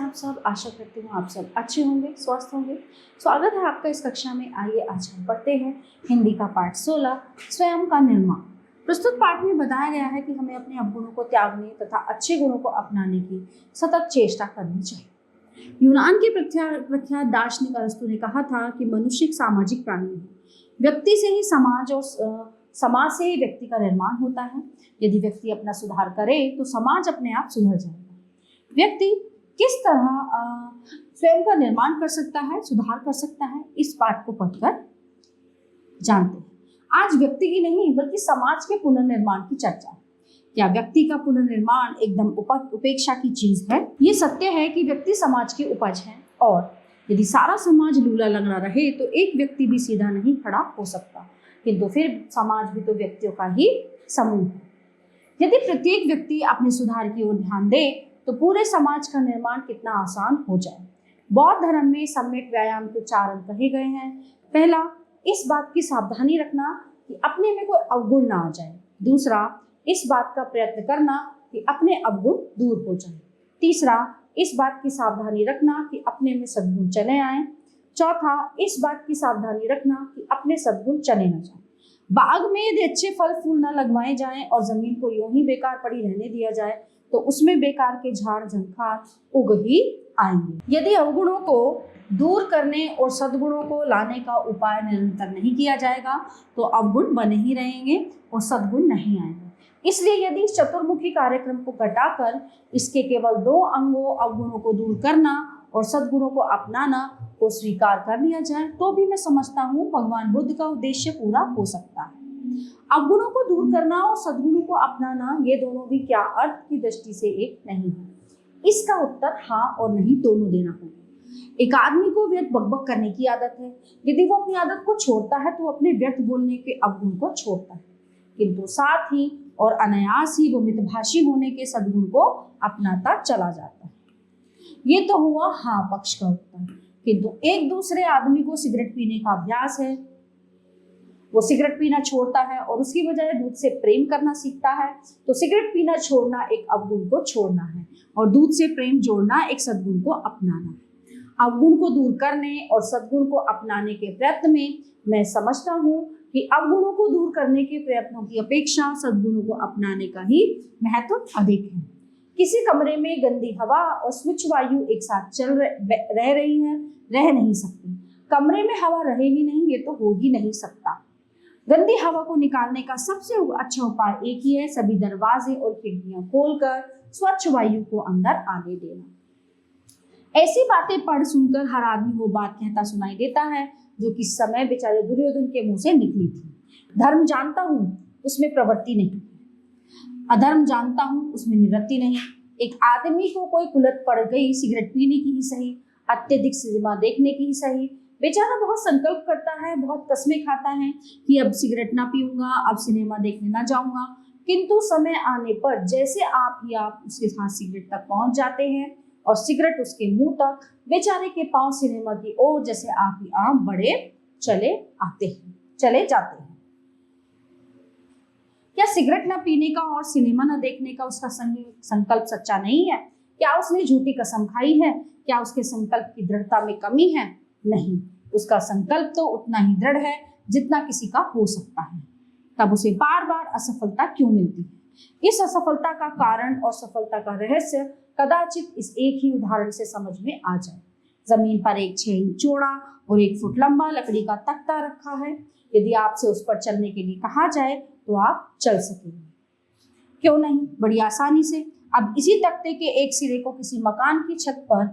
आप सब। आशा करती हूँ आप सब अच्छे होंगे, स्वस्थ होंगे। स्वागत है आपका इस कक्षा में। आइए आज हम पढ़ते हैं हिंदी का पाठ 16 स्वयं का निर्माण। प्रस्तुत पाठ में बताया गया है कि हमें अपने अवगुणों को त्यागने तथा अच्छे गुणों को अपनाने की सतत चेष्टा करनी चाहिए। यूनान के प्रख्यात दार्शनिक अरस्तु ने कहा था कि मनुष्य एक सामाजिक प्राणी है। व्यक्ति से ही समाज और समाज से ही व्यक्ति का निर्माण होता है। यदि व्यक्ति अपना सुधार करे तो समाज अपने आप सुधर जाएगा। व्यक्ति किस तरह स्वयं का निर्माण कर सकता है, सुधार कर सकता है, इस पाठ को पढ़कर जानते हैं। आज व्यक्ति की नहीं बल्कि समाज के पुनर्निर्माण की चर्चा है। क्या व्यक्ति का पुनर्निर्माण एकदम उपेक्षा की चीज है? ये सत्य है कि व्यक्ति समाज की उपज है और यदि सारा समाज लूला लंगड़ा रहे तो एक व्यक्ति भी सीधा नहीं खड़ा हो सकता, किंतु फिर समाज भी तो व्यक्तियों का ही समूह है। यदि प्रत्येक व्यक्ति अपने सुधार की ओर ध्यान दे तो पूरे समाज का निर्माण कितना आसान हो जाए। बौद्ध धर्म में सम्यक व्यायाम के 4 अंग कहे गए हैं। पहला, इस बात की सावधानी रखना कि अपने में कोई अवगुण ना आ जाए। दूसरा, इस बात का प्रयत्न करना कि अपने अवगुण दूर हो जाए। तीसरा, इस बात की सावधानी रखना कि अपने में सद्गुण चले आए। चौथा, इस बात की सावधानी रखना कि अपने सद्गुण चले न जाए। बाग में यदि अच्छे फल फूल न लगवाए जाएं और जमीन को यूं ही बेकार पड़ी रहने दिया जाए तो उसमें बेकार के झाड़ झंखार उग ही आएंगे। यदि अवगुणों को दूर करने और सद्गुणों को लाने का उपाय निरंतर नहीं किया जाएगा तो अवगुण बने ही रहेंगे और सद्गुण नहीं आएंगे। इसलिए यदि इस चतुर्मुखी कार्यक्रम को घटाकर इसके केवल 2 अंगों अवगुणों को दूर करना और सद्गुणों को अपनाना को स्वीकार कर लिया जाए तो भी मैं समझता हूँ भगवान बुद्ध का उद्देश्य पूरा हो सकता है। अवगुणों को दूर करना और सद्गुणों को अपनाना ये दोनों भी क्या अर्थ की दृष्टि से एक नहीं है? इसका उत्तर हाँ और नहीं दोनों देना होगा। एक आदमी को व्यर्थ बकबक करने की आदत है। यदि वो अपनी आदत को छोड़ता है तो अपने व्यर्थ बोलने के अवगुण को छोड़ता है, किंतु साथ ही और अनायास ही वो मितभाषी होने के सद्गुण को अपनाता चला जाता है। ये तो हुआ हाँ पक्ष का उत्तर। किंतु एक दूसरे आदमी को सिगरेट पीने का अभ्यास है, वो सिगरेट पीना छोड़ता है और उसकी बजाय दूध से प्रेम करना सीखता है, तो सिगरेट पीना छोड़ना एक अवगुण को छोड़ना है और दूध से प्रेम जोड़ना एक सद्गुण को अपनाना है। अवगुण को दूर करने और सद्गुण को अपनाने के प्रयत्न में मैं समझता हूँ कि अवगुणों को दूर करने के प्रयत्नों की अपेक्षा सद्गुणों को अपनाने का ही महत्व अधिक है। किसी कमरे में गंदी हवा और स्वच्छ वायु एक साथ रह रही है, रह नहीं सकती। कमरे में हवा रहे ही नहीं, ये तो हो ही नहीं सकता। गंदी हवा को निकालने का सबसे अच्छा उपाय एक ही है, सभी दरवाजे और खिड़कियां खोलकर स्वच्छ वायु को अंदर आने देना। ऐसी बातें पढ़ सुनकर हर आदमी वो बात कहता सुनाई देता है जो किस समय बेचारे दुर्योधन के मुंह से निकली थी। धर्म जानता हूँ उसमें प्रवृत्ति नहीं, अधर्म जानता हूँ उसमें निवृत्ति नहीं। एक आदमी को कोई कुलत पड़ गई सिगरेट पीने की ही सही, अत्यधिक सिनेमा देखने की ही सही, बेचारा बहुत संकल्प करता है, बहुत कस्में खाता है कि अब सिगरेट ना पीऊंगा, अब सिनेमा देखने ना जाऊंगा, किंतु समय आने पर जैसे आप ही आप उसके साथ सिगरेट तक पहुंच जाते हैं और सिगरेट उसके मुंह तक, बेचारे के पांव सिनेमा की ओर जैसे आप ही आप बढ़े चले जाते हैं। क्या सिगरेट न पीने का और सिनेमा न देखने का उसका संकल्प सच्चा नहीं है? क्या उसने झूठी कसम खाई है? क्या उसके संकल्प की दृढ़ता में कमी है? नहीं, उसका संकल्प तो उतना ही दृढ़ है जितना किसी का हो सकता है। तब उसे बार बार असफलता क्यों मिलती है? इस असफलता का कारण और सफलता का रहस्य कदाचित इस एक ही उदाहरण से समझ में आ जाए। जमीन पर एक 6 इंच चौड़ा और 1 फुट लंबा लकड़ी का तख्ता रखा है। यदि आपसे उस पर चलने के लिए कहा जाए तो आप चल सकेंगे, क्यों नहीं, बड़ी आसानी से। अब इसी तख्ते के एक सिरे को किसी मकान की छत पर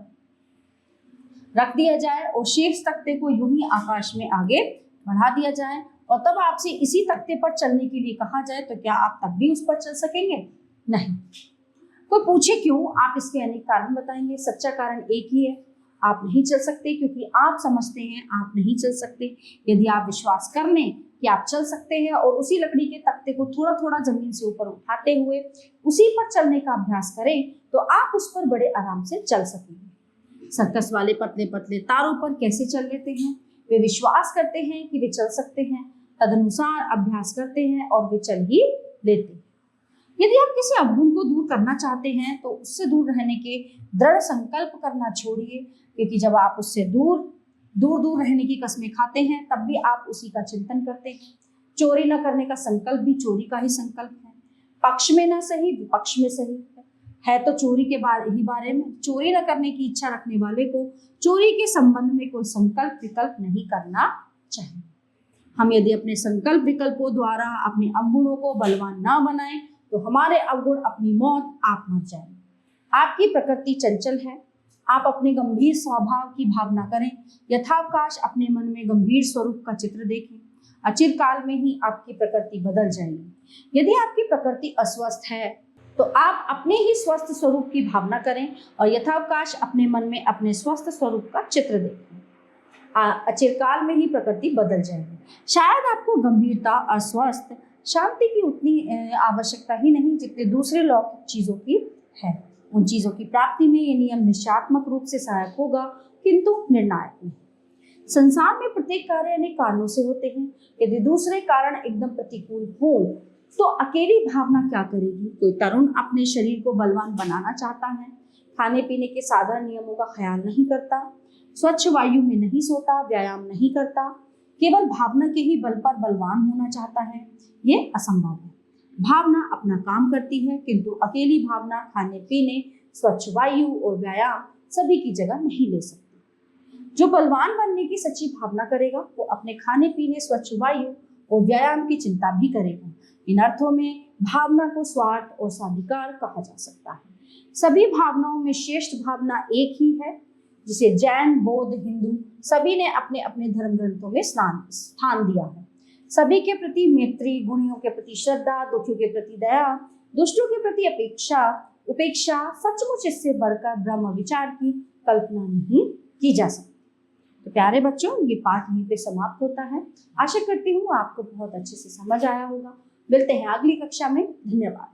रख दिया जाए और शेष तख्ते को यूं ही आकाश में आगे बढ़ा दिया जाए और तब आपसे इसी तख्ते पर चलने के लिए कहा जाए तो क्या आप तब भी उस पर चल सकेंगे? नहीं। कोई पूछे क्यों? आप इसके अनेक कारण बताएंगे। सच्चा कारण एक ही है, आप नहीं चल सकते क्योंकि आप समझते हैं आप नहीं चल सकते। यदि आप विश्वास कर लें कि आप चल सकते हैं और उसी लकड़ी के तख्ते को थोड़ा थोड़ा जमीन से ऊपर उठाते हुए उसी पर चलने का अभ्यास करें तो आप उस पर बड़े आराम से चल सकेंगे। सर्कस वाले पतले पतले तारों पर कैसे चल लेते हैं? वे विश्वास करते हैं कि वे चल सकते हैं, तदनुसार अभ्यास करते हैं और वे चल ही लेते हैं। यदि आप किसी अवगुण को दूर करना चाहते हैं तो उससे दूर रहने के दृढ़ संकल्प करना छोड़िए, क्योंकि जब आप उससे दूर दूर दूर रहने की कस्में खाते हैं तब भी आप उसी का चिंतन करते हैं। चोरी न करने का संकल्प भी चोरी का ही संकल्प है। पक्ष में ना सही विपक्ष में सही है तो चोरी के बारे में। चोरी न करने की इच्छा रखने वाले को चोरी के संबंध में कोई संकल्प विकल्प नहीं करना चाहिए। हम यदि अपने संकल्प विकल्पों द्वारा अपने अवगुणों को बलवान ना बनाएं तो हमारे अवगुण अपनी मौत आप मर जाएंगे। आपकी प्रकृति चंचल है, आप अपने गंभीर स्वभाव की भावना करें, यथावकाश अपने मन में गंभीर स्वरूप का चित्र देखें, अचिरकाल में ही आपकी प्रकृति बदल जाएगी। यदि आपकी प्रकृति अस्वस्थ है तो आप अपने ही स्वस्थ स्वरूप की भावना करें और यथावकाश अपने मन में अपने स्वस्थ स्वरूप का चित्र देखें, अचिरकाल में ही प्रकृति बदल जाएगी। शायद आपको गंभीरता, अस्वस्थ, शांति की उतनी आवश्यकता ही नहीं जितनी दूसरे लौकिक चीजों की है। उन चीजों की प्राप्ति में ये नियम निश्चयात्मक रूप से सहायक होगा किंतु निर्णायक नहीं। संसार में प्रत्येक कार्य अनेक कारणों से होते हैं। यदि दूसरे कारण एकदम प्रतिकूल हो तो अकेली भावना क्या करेगी। कोई तरुण अपने शरीर को बलवान बनाना चाहता है, खाने पीने के साधारण नियमों का ख्याल नहीं करता, स्वच्छ वायु में नहीं सोता, व्यायाम नहीं करता, केवल भावना के ही बल पर बलवान होना चाहता है, ये असंभव है। भावना अपना काम करती है किंतु अकेली भावना खाने पीने, स्वच्छ वायु और व्यायाम सभी की जगह नहीं ले सकती। जो बलवान बनने की सच्ची भावना करेगा वो अपने खाने पीने, स्वच्छ वायु और व्यायाम की चिंता भी करेगा। इन अर्थों में भावना को स्वार्थ और स्वाधिकार कहा जा सकता है। सभी भावनाओं में श्रेष्ठ भावना एक ही है जिसे जैन, बौद्ध, हिंदू सभी ने अपने अपने धर्म ग्रंथों में स्थान दिया है। सभी के प्रति मैत्री, गुणियों के प्रति श्रद्धा, दुखियों के प्रति दया, दुष्टों के प्रति उपेक्षा सचमुच इससे बढ़कर ब्रह्म विचार की कल्पना नहीं की जा सकती। तो प्यारे बच्चों, ये पाठ यहीं पे समाप्त होता है। आशा करती हूँ आपको बहुत अच्छे से समझ आया होगा। मिलते हैं अगली कक्षा में। धन्यवाद।